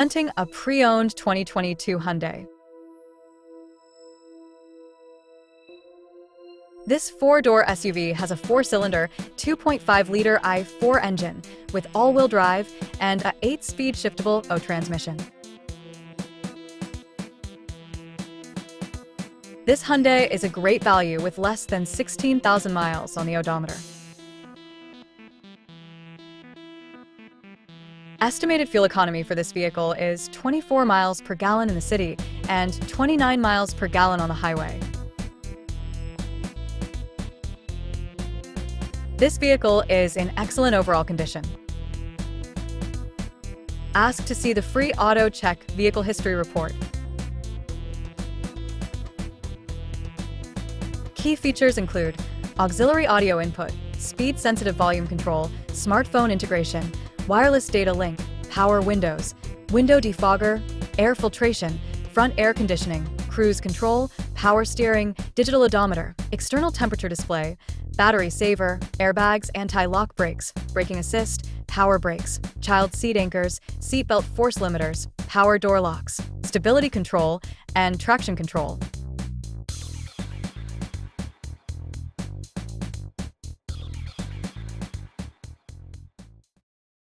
Presenting a pre-owned 2022 Hyundai. This four-door SUV has a four-cylinder, 2.5-liter i4 engine with all-wheel drive and a 8-speed shiftable O transmission. This Hyundai is a great value with less than 16,000 miles on the odometer. Estimated fuel economy for this vehicle is 24 miles per gallon in the city and 29 miles per gallon on the highway. This vehicle is in excellent overall condition. Ask to see the free Auto Check Vehicle History Report. Key features include auxiliary audio input, speed-sensitive volume control, smartphone integration, wireless data link, power windows, window defogger, air filtration, front air conditioning, cruise control, power steering, digital odometer, external temperature display, battery saver, airbags, anti-lock brakes, braking assist, power brakes, child seat anchors, seatbelt force limiters, power door locks, stability control, and traction control.